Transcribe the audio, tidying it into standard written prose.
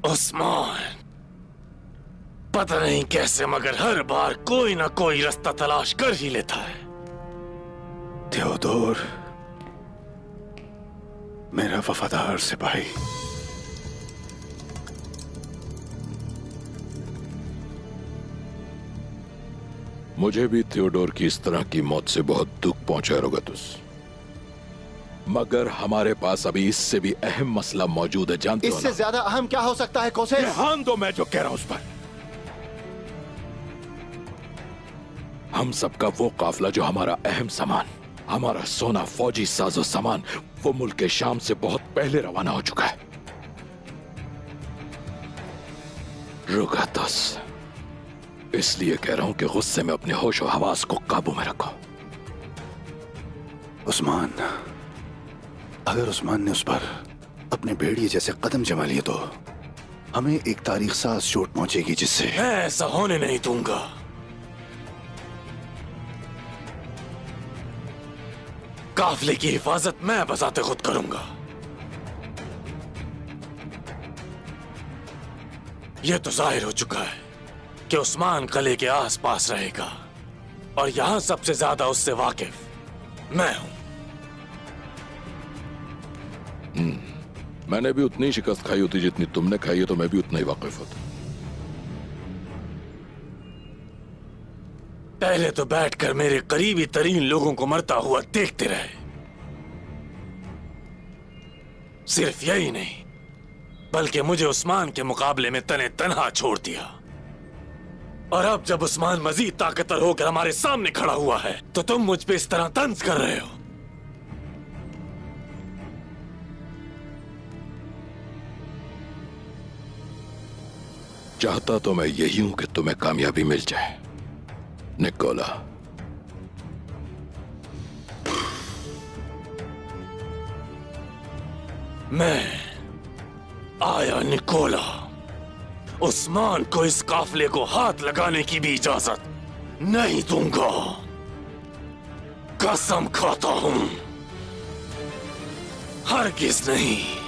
उस्मान, पता नहीं कैसे मगर हर बार कोई ना कोई रास्ता तलाश कर ही लेता है। थियोडोर, मेरा वफादार सिपाही। मुझे भी थियोडोर की इस तरह की मौत से बहुत दुख पहुंचा रोगतुस, मगर हमारे पास अभी इससे भी अहम मसला मौजूद है। जानते हो इससे ज्यादा अहम क्या हो सकता है कोसे? ध्यान दो, मैं जो कह रहा हूं उस पर। हम सबका वो काफिला जो हमारा अहम सामान, हमारा सोना, फौजी साजो सामान, वो मुल्क के शाम से बहुत पहले रवाना हो चुका है। रोगतुस, इसलिए कह रहा हूं कि गुस्से में अपने होश और हवास को काबू में रखो। उस्मान, अगर उस्मान ने उस पर अपने भेड़िए जैसे कदम जमा लिए तो हमें एक तारीख साज चोट पहुंचेगी जिससे मैं ऐसा होने नहीं दूंगा। काफिले की हिफाजत मैं बजाते खुद करूंगा। यह तो जाहिर हो चुका है कि उस्मान किले के आसपास रहेगा और यहां सबसे ज्यादा उससे वाकिफ मैं हूं। मैंने भी उतनी शिकस्त खाई होती जितनी तुमने खाई है, तो मैं भी उतना ही वाकिफ होता। पहले तो बैठकर मेरे करीबी तरीन लोगों को मरता हुआ देखते रहे। सिर्फ यही नहीं, बल्कि मुझे उस्मान के मुकाबले में तने तनहा छोड़ दिया। और अब जब उस्मान मजीद ताकतवर होकर हमारे सामने खड़ा हुआ है, तो तुम मुझ पे इस तरह तंज कर रहे हो। चाहता तो मैं यही हूं कि तुम्हें कामयाबी मिल जाए निकोला। मैं आया निकोला। उस्मान को इस काफिले को हाथ लगाने की भी इजाजत नहीं दूंगा। कसम खाता हूं, हरगिज नहीं।